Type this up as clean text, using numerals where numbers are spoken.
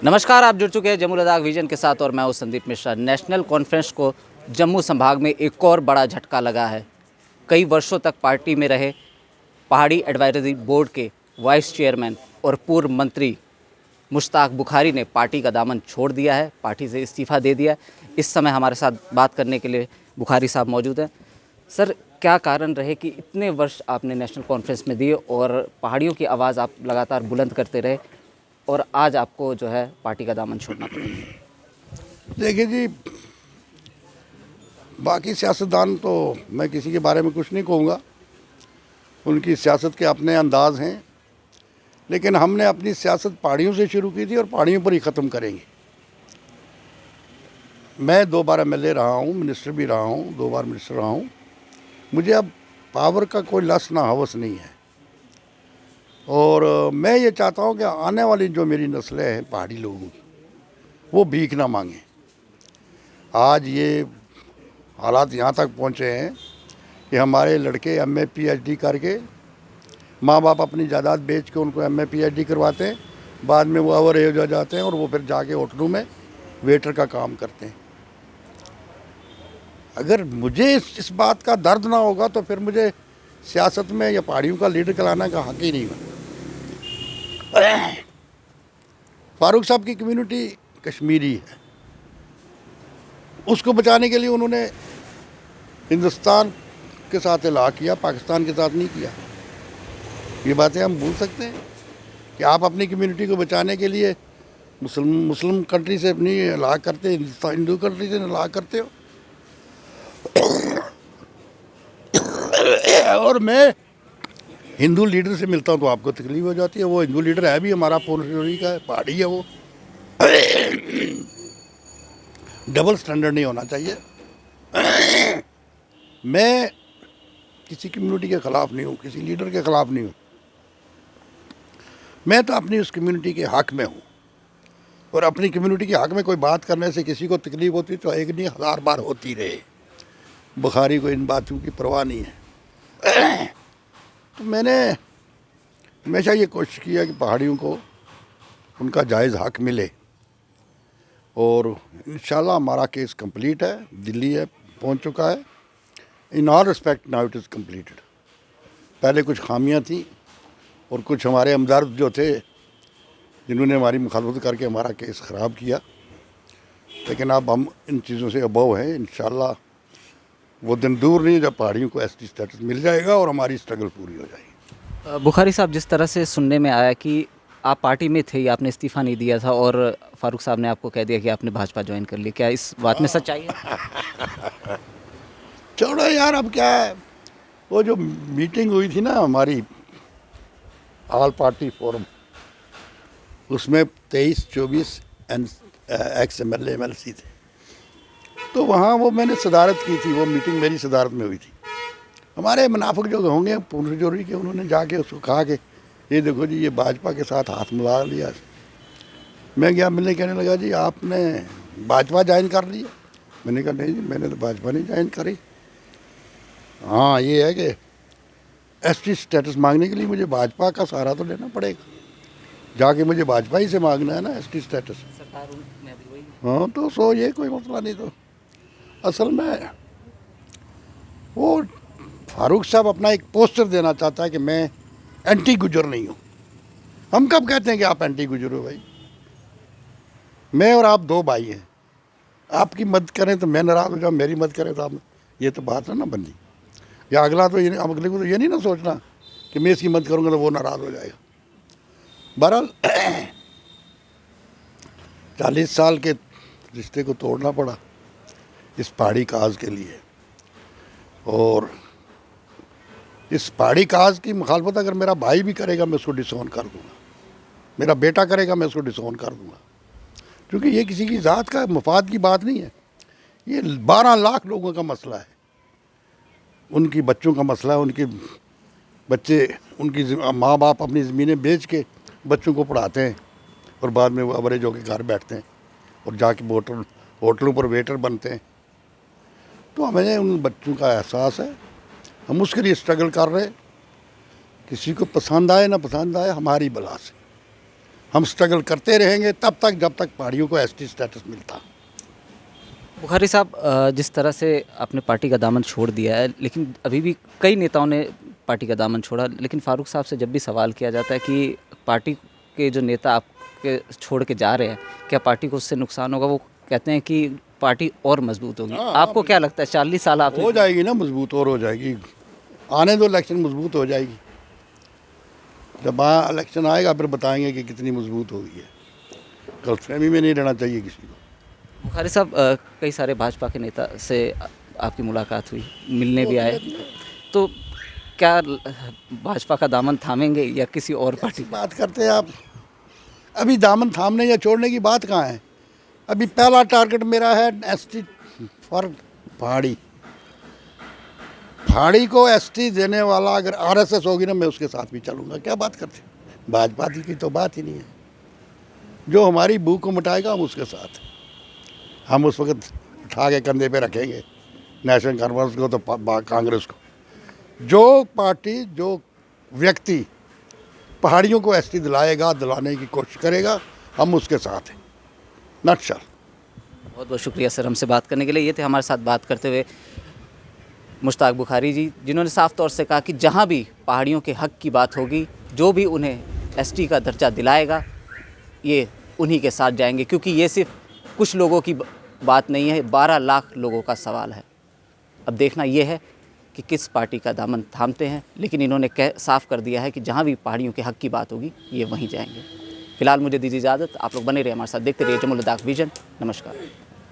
नमस्कार, आप जुड़ चुके हैं जम्मू लद्दाख विजन के साथ और मैं हूं संदीप मिश्रा। नेशनल कॉन्फ्रेंस को जम्मू संभाग में एक और बड़ा झटका लगा है। कई वर्षों तक पार्टी में रहे पहाड़ी एडवाइजरी बोर्ड के वाइस चेयरमैन और पूर्व मंत्री मुश्ताक बुखारी ने पार्टी का दामन छोड़ दिया है, पार्टी से इस्तीफ़ा दे दिया है। इस समय हमारे साथ बात करने के लिए बुखारी साहब मौजूद हैं। सर, क्या कारण रहे कि इतने वर्ष आपने नेशनल कॉन्फ्रेंस में दिए और पहाड़ियों की आवाज़ आप लगातार बुलंद करते रहे और आज आपको जो है पार्टी का दामन छोड़ना पड़ा? देखिए जी, बाकी सियासतदान तो मैं किसी के बारे में कुछ नहीं कहूँगा, उनकी सियासत के अपने अंदाज हैं, लेकिन हमने अपनी सियासत पहाड़ियों से शुरू की थी और पहाड़ियों पर ही ख़त्म करेंगे। मैं 2 बार एमएलए रहा हूँ, मिनिस्टर भी रहा हूँ, 2 बार मिनिस्टर रहा हूँ। मुझे अब पावर का कोई लस ना हवस नहीं है और मैं ये चाहता हूँ कि आने वाली जो मेरी नस्लें हैं पहाड़ी लोगों की, वो भीख ना मांगें। आज ये हालात यहाँ तक पहुँचे हैं कि हमारे लड़के एमए पीएचडी करके माँ बाप अपनी जायदाद बेच के उनको एमए पीएचडी करवाते हैं, बाद में वो ओवर एज हो जाते हैं और वो फिर जाके होटलों में वेटर का काम करते हैं। अगर मुझे इस बात का दर्द ना होगा तो फिर मुझे सियासत में या पहाड़ियों का लीडर कहलाने का हक ही नहीं बना। फारूक साहब की कम्युनिटी कश्मीरी है, उसको बचाने के लिए उन्होंने हिंदुस्तान के साथ इलाक़ किया, पाकिस्तान के साथ नहीं किया। ये बातें हम भूल सकते हैं कि आप अपनी कम्युनिटी को बचाने के लिए मुस्लिम कंट्री से अपनी इलाक़ करते, हिंदू कंट्री से इलाक़ करते हो। और मैं हिंदू लीडर से मिलता हूँ तो आपको तकलीफ हो जाती है। वो हिंदू लीडर है भी हमारा पूर्णचोरी का है, पहाड़ी है वो। डबल स्टैंडर्ड नहीं होना चाहिए। मैं किसी कम्युनिटी के ख़िलाफ़ नहीं हूँ, किसी लीडर के ख़िलाफ़ नहीं हूँ। मैं तो अपनी उस कम्युनिटी के हक़ में हूँ और अपनी कम्युनिटी के हक़ में कोई बात करने से किसी को तकलीफ़ होती तो एक नहीं 1000 बार होती रहे। बुखारी को इन बातों की परवाह नहीं है। तो मैंने हमेशा ये कोशिश किया कि पहाड़ियों को उनका जायज़ हक़ मिले और इंशाल्लाह हमारा केस कंप्लीट है, दिल्ली है पहुंच चुका है। In all respect now it is completed. पहले कुछ खामियां थी और कुछ हमारे हमदर्द जो थे जिन्होंने हमारी मुखालफत करके हमारा केस ख़राब किया, लेकिन अब हम इन चीज़ों से अबव हैं। इंशाल्लाह वो दिन दूर नहीं जब पहाड़ियों को एसटी स्टेटस मिल जाएगा और हमारी स्ट्रगल पूरी हो जाएगी। बुखारी साहब, जिस तरह से सुनने में आया कि आप पार्टी में थे, आपने इस्तीफ़ा नहीं दिया था और फारूक साहब ने आपको कह दिया कि आपने भाजपा ज्वाइन कर ली, क्या इस बात में सच्चाई है? छोड़ो यार, अब क्या है। वो जो मीटिंग हुई थी ना हमारी ऑल पार्टी फोरम, उसमें 23-24 एक्स एमएलए एमएलसी थे, तो वहाँ वो मैंने सदारत की थी। वो मीटिंग मेरी सदारत में हुई थी। हमारे मुनाफिक जो होंगे पूर्णचोरी के, उन्होंने जाके उसको कहा कि ये देखो जी, ये भाजपा के साथ हाथ मिला लिया। मैं गया मिलने, कहने लगा जी आपने भाजपा ज्वाइन कर लिया। मैंने कहा नहीं जी, मैंने तो भाजपा नहीं ज्वाइन करी। हाँ, ये है कि एसटी स्टेटस मांगने के लिए मुझे भाजपा का सहारा तो लेना पड़ेगा, जाके मुझे भाजपा ही से मांगना है ना एसटी स्टेटस। हाँ, तो सो ये कोई मसला नहीं। तो असल में वो फारूक साहब अपना एक पोस्टर देना चाहता है कि मैं एंटी गुजर नहीं हूँ। हम कब कहते हैं कि आप एंटी गुजर हो भाई? मैं और आप 2 भाई हैं, आपकी मदद करें तो मैं नाराज़ हो जाऊँ, मेरी मदद करें तो आप, ये तो बात है ना बंदी। या अगला तो ये, अगले को तो ये नहीं ना सोचना कि मैं इसकी मदद करूँगा तो वो नाराज़ हो जाएगा। बहरहाल 40 साल के रिश्ते को तोड़ना पड़ा इस पहाड़ी काज के लिए, और इस पहाड़ी काज की मुखालफत अगर मेरा भाई भी करेगा मैं उसको डिसोन कर दूँगा, मेरा बेटा करेगा मैं उसको डिसोन कर दूँगा, क्योंकि ये किसी की ज़ात का मफाद की बात नहीं है। ये 12 लाख लोगों का मसला है, उनकी बच्चों का मसला है। उनके बच्चे, उनकी माँ बाप अपनी ज़मीनें बेच के बच्चों को पढ़ाते हैं और बाद में वो अवरेज होकर घर बैठते हैं और जाके होटलों पर वेटर बनते हैं। तो हमें उन बच्चों का एहसास है, हम उसके लिए स्ट्रगल कर रहे हैं। किसी को पसंद आए ना पसंद आए, हमारी बला से हम स्ट्रगल करते रहेंगे तब तक जब तक पहाड़ियों को एसटी स्टेटस मिलता। बुखारी साहब, जिस तरह से आपने पार्टी का दामन छोड़ दिया है, लेकिन अभी भी कई नेताओं ने पार्टी का दामन छोड़ा, लेकिन फारूक साहब से जब भी सवाल किया जाता है कि पार्टी के जो नेता आपके छोड़ के जा रहे हैं, क्या पार्टी को उससे नुकसान होगा, वो कहते हैं कि पार्टी और मजबूत होगी। आपको क्या लगता है, 40 साल आप हो जाएगी ना मजबूत, और हो जाएगी। आने दो, इलेक्शन मजबूत हो जाएगी। जब इलेक्शन आएगा फिर बताएंगे कि कितनी मजबूत हो गई है। गलतफहमी में नहीं रहना चाहिए किसी को। बुखारी साहब, कई सारे भाजपा के नेता से आपकी मुलाकात हुई, मिलने भी आए, तो क्या भाजपा का दामन थामेंगे या किसी और पार्टी की बात करते हैं आप? अभी दामन थामने या छोड़ने की बात कहाँ है? अभी पहला टारगेट मेरा है एसटी फॉर पहाड़ी। पहाड़ी को एसटी देने वाला अगर आरएसएस होगी ना, मैं उसके साथ भी चलूँगा। क्या बात करते हैं? भाजपा की तो बात ही नहीं है। जो हमारी भूख को मिटाएगा हम उसके साथ। हम उस वक्त उठा के कंधे पे रखेंगे नेशनल कॉन्फ्रेंस को तो कांग्रेस को। जो पार्टी, जो व्यक्ति पहाड़ियों को एसटी दिलाएगा, दिलाने की कोशिश करेगा, हम उसके साथ हैं। नटशल। बहुत बहुत शुक्रिया सर हमसे बात करने के लिए। ये थे हमारे साथ बात करते हुए मुश्ताक बुखारी जी, जिन्होंने साफ तौर से कहा कि जहाँ भी पहाड़ियों के हक की बात होगी, जो भी उन्हें एसटी का दर्जा दिलाएगा, ये उन्हीं के साथ जाएंगे, क्योंकि ये सिर्फ कुछ लोगों की बात नहीं है, 12 लाख लोगों का सवाल है। अब देखना ये है कि किस पार्टी का दामन थामते हैं, लेकिन इन्होंने साफ कर दिया है कि जहाँ भी पहाड़ियों के हक की बात होगी, ये वहीं जाएंगे। फिलहाल मुझे दीजिए इजाज़त। आप लोग बने रहिए हमारे साथ, देखते रहिए जमुल लद्दाख विजन। नमस्कार।